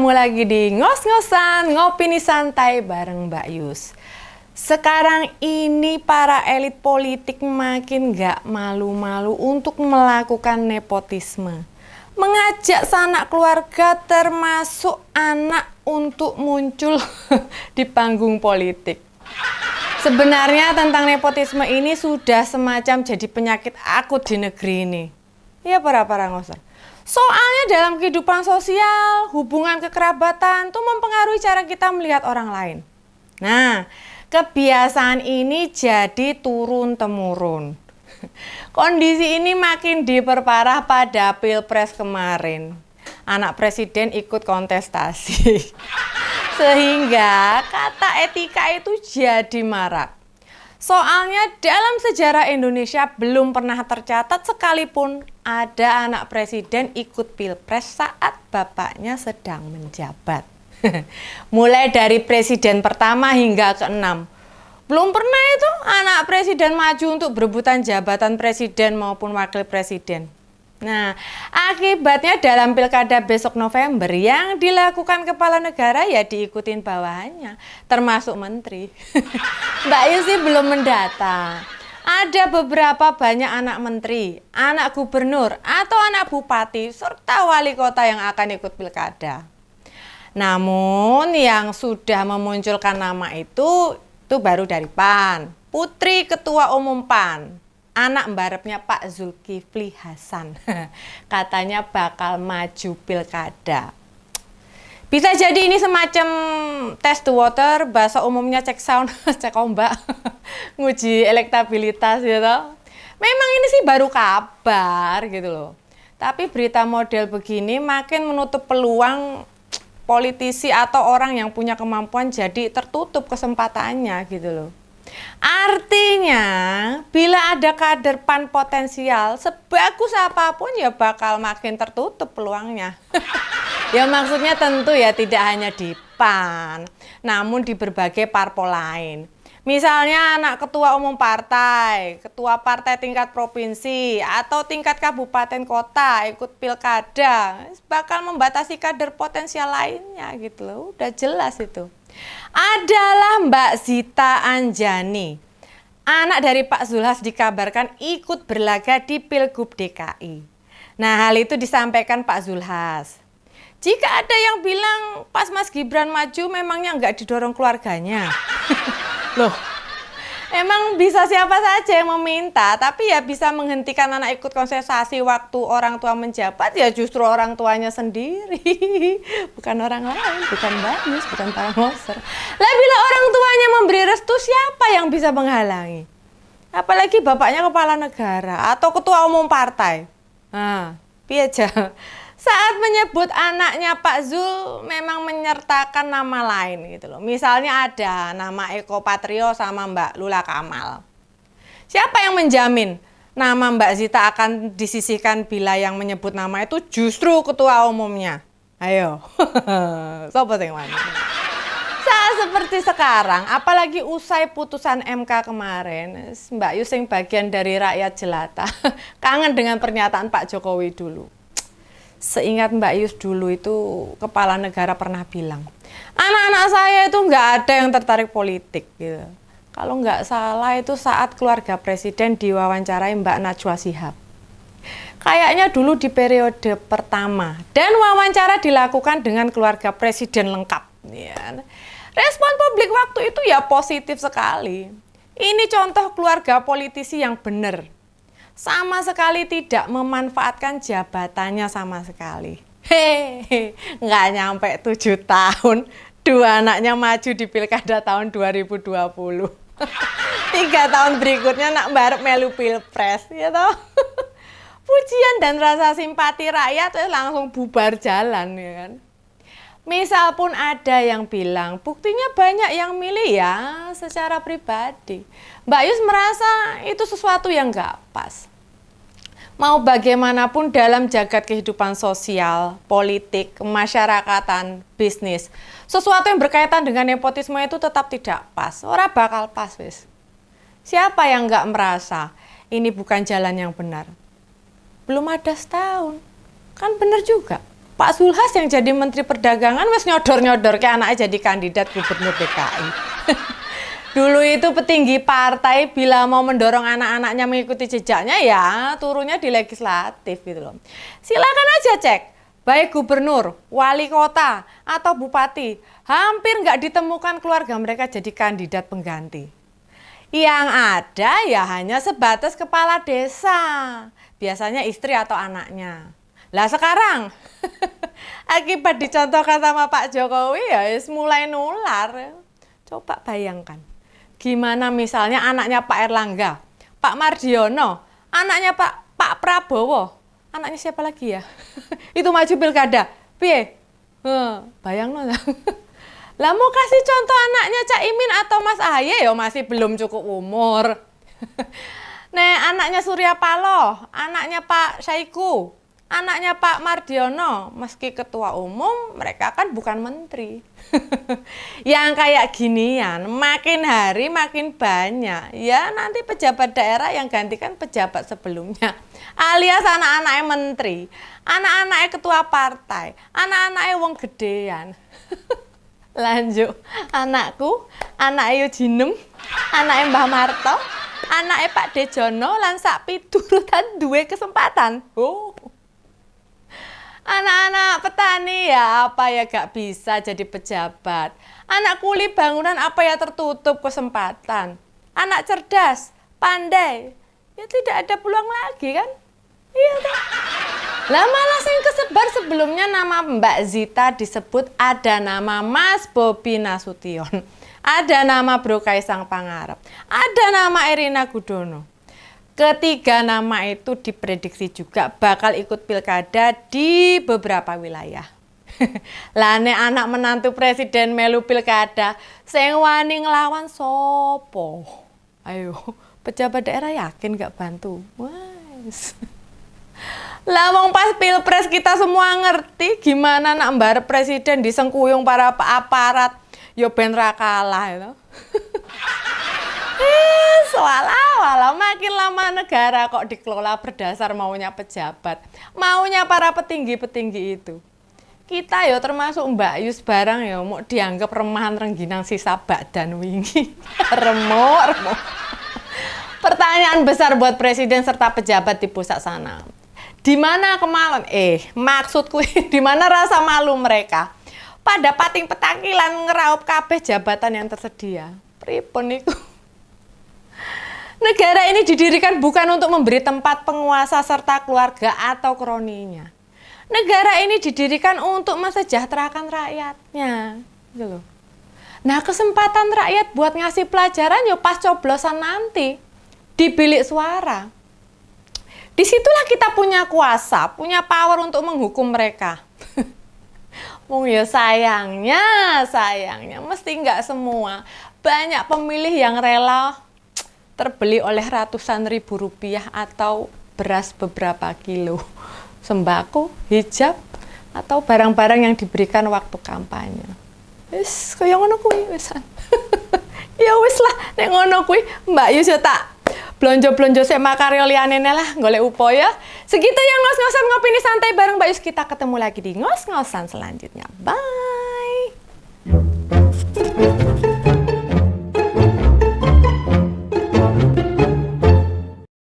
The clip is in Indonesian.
ketemu lagi di ngos-ngosan, ngopini santai bareng Mbak Yus. Sekarang ini para elit politik makin gak malu-malu untuk melakukan nepotisme. Mengajak sanak keluarga termasuk anak untuk muncul di panggung politik. Sebenarnya tentang nepotisme ini sudah semacam jadi penyakit akut di negeri ini. Ya para ngoser. Soalnya dalam kehidupan sosial, hubungan kekerabatan itu mempengaruhi cara kita melihat orang lain. Nah, kebiasaan ini jadi turun-temurun. Kondisi ini makin diperparah pada Pilpres kemarin. Anak presiden ikut kontestasi. Sehingga kata etika itu jadi marak. Soalnya dalam sejarah Indonesia belum pernah tercatat sekalipun ada anak presiden ikut pilpres saat bapaknya sedang menjabat. Mulai dari presiden pertama hingga ke-6. Belum pernah itu anak presiden maju untuk berebutan jabatan presiden maupun wakil presiden. Nah, akibatnya dalam pilkada besok November yang dilakukan kepala negara ya diikutin bawahannya, termasuk menteri. Mbak Yus sih belum mendata. Ada beberapa banyak anak menteri, anak gubernur, atau anak bupati, serta wali kota yang akan ikut pilkada. Namun yang sudah memunculkan nama itu baru dari PAN, Putri Ketua Umum PAN. Anak mbarepnya Pak Zulkifli Hasan, katanya bakal maju pilkada. Bisa jadi ini semacam test the water, bahasa umumnya cek sound, cek ombak, nguji elektabilitas gitu. Memang ini sih baru kabar gitu loh. Tapi berita model begini makin menutup peluang politisi atau orang yang punya kemampuan jadi tertutup kesempatannya gitu loh. Artinya, bila ada kader PAN potensial, sebagus apapun ya bakal makin tertutup peluangnya. Ya maksudnya tentu ya tidak hanya di PAN, namun di berbagai parpol lain. Misalnya anak ketua umum partai, ketua partai tingkat provinsi, atau tingkat kabupaten kota ikut pilkada, bakal membatasi kader potensial lainnya gitu loh, udah jelas itu. Adalah Mbak Zita Anjani. Anak dari Pak Zulhas dikabarkan ikut berlaga di Pilgub DKI. Nah, hal itu disampaikan Pak Zulhas. Jika ada yang bilang pas Mas Gibran maju memangnya nggak didorong keluarganya. Loh, emang bisa siapa saja yang meminta, tapi ya bisa menghentikan anak ikut kontestasi waktu orang tua menjabat ya justru orang tuanya sendiri. Bukan orang lain, bukan Mbak Yus, bukan para ngoser. Lah bila orang tuanya memberi restu, siapa yang bisa menghalangi? Apalagi bapaknya kepala negara atau ketua umum partai. Nah, piye aja. Saat menyebut anaknya Pak Zul memang menyertakan nama lain gitu loh. Misalnya ada nama Eko Patrio sama Mbak Lula Kamal. Siapa yang menjamin nama Mbak Zita akan disisihkan bila yang menyebut nama itu justru ketua umumnya? Ayo, sopo sing wani. Saat seperti sekarang, apalagi usai putusan MK kemarin, Mbak Yus yang bagian dari rakyat jelata, kangen dengan pernyataan Pak Jokowi dulu. Seingat Mbak Yus dulu itu kepala negara pernah bilang, anak-anak saya itu nggak ada yang tertarik politik gitu. Kalau nggak salah itu saat keluarga presiden diwawancarai Mbak Najwa Shihab. Kayaknya dulu di periode pertama dan wawancara dilakukan dengan keluarga presiden lengkap. Ya. Respon publik waktu itu ya positif sekali. Ini contoh keluarga politisi yang benar. Sama sekali tidak memanfaatkan jabatannya sama sekali. Hehehe, nggak nyampe 7 tahun, 2 anaknya maju di pilkada tahun 2020. 3 tahun berikutnya nak barep melu pilpres, ya toh. Pujian dan rasa simpati rakyat langsung bubar jalan, ya kan. Misal pun ada yang bilang, buktinya banyak yang milih ya secara pribadi. Mbak Yus merasa itu sesuatu yang nggak pas. Mau bagaimanapun dalam jagat kehidupan sosial, politik, kemasyarakatan, bisnis, sesuatu yang berkaitan dengan nepotisme itu tetap tidak pas. Ora bakal pas, wis. Siapa yang nggak merasa ini bukan jalan yang benar? Belum ada setahun, kan benar juga. Pak Zulhas yang jadi Menteri Perdagangan wis nyodor-nyodor ke anaknya jadi kandidat gubernur DKI. Dulu itu petinggi partai bila mau mendorong anak-anaknya mengikuti jejaknya ya turunnya di legislatif gitu loh. Silakan aja cek, baik gubernur, wali kota, atau bupati, hampir nggak ditemukan keluarga mereka jadi kandidat pengganti. Yang ada ya hanya sebatas kepala desa, biasanya istri atau anaknya. Lah sekarang, akibat dicontohkan sama Pak Jokowi ya mulai nular. Coba bayangkan, gimana misalnya anaknya Pak Erlangga, Pak Mardiono, anaknya Pak Prabowo, anaknya siapa lagi ya? Itu maju pilkada, piye? Bayang no. Lah mau kasih contoh anaknya Cak Imin atau Mas Ahaye ya masih belum cukup umur. Nah, anaknya Surya Paloh, anaknya Pak Saiku, anaknya Pak Mardiono, meski ketua umum, mereka kan bukan menteri. Yang kayak ginian, makin hari makin banyak. Ya nanti pejabat daerah yang gantikan pejabat sebelumnya. Alias anak-anaknya menteri, anak-anaknya ketua partai, anak-anaknya wong gedean. Lanjut, anakku, anak Yujinem, anak Mbah Marto, anak Pak Dejono, lan sak piturutan duwe kesempatan. Anak-anak petani ya apa ya gak bisa jadi pejabat. Anak kuli bangunan apa ya tertutup kesempatan. Anak cerdas, pandai, ya tidak ada peluang lagi kan? Iya kan? Lah malah yang kesebar sebelumnya nama Mbak Zita disebut ada nama Mas Bobi Nasution, ada nama Bro Kaisang Pangarep, ada nama Erina Gudono. Ketiga nama itu diprediksi juga bakal ikut pilkada di beberapa wilayah. Lah nek anak menantu presiden melu pilkada, sing wani nglawan sopo? Ayo, pejabat daerah yakin gak bantu? Wes. Lah wong pas pilpres kita semua ngerti gimana nak mbarep presiden disengkuyung para aparat yo ben ra kalah itu. Walau makin lama negara kok dikelola berdasar maunya pejabat, maunya para petinggi-petinggi itu. Kita yo termasuk Mbak Yus barang yo mau dianggap remahan rengginang sisa badan wingi. Remuk. Pertanyaan besar buat presiden serta pejabat di pusat sana. Di mana kemalan? Maksudku di mana rasa malu mereka? Pada pating petakilan ngeraup kabeh jabatan yang tersedia. Pripun niku? Negara ini didirikan bukan untuk memberi tempat penguasa serta keluarga atau kroninya. Negara ini didirikan untuk mensejahterakan rakyatnya. Gitu loh. Nah, kesempatan rakyat buat ngasih pelajaran ya pas coblosan nanti di bilik suara. Disitulah kita punya kuasa, punya power untuk menghukum mereka. Wong ya sayangnya mesti nggak semua. Banyak pemilih yang rela terbeli oleh ratusan ribu rupiah atau beras beberapa kilo, sembako, hijab, atau barang-barang yang diberikan waktu kampanye. Wis kaya ngono kuwi wisan. Ya wis lah, nek ngono kuwi Mbak Yus ya tak blonjo-blonjo sik makarya liyane lah golek upaya. Segitu yang ngos-ngosan ngopini santai bareng Mbak Yus. Kita ketemu lagi di ngos-ngosan selanjutnya. Bye.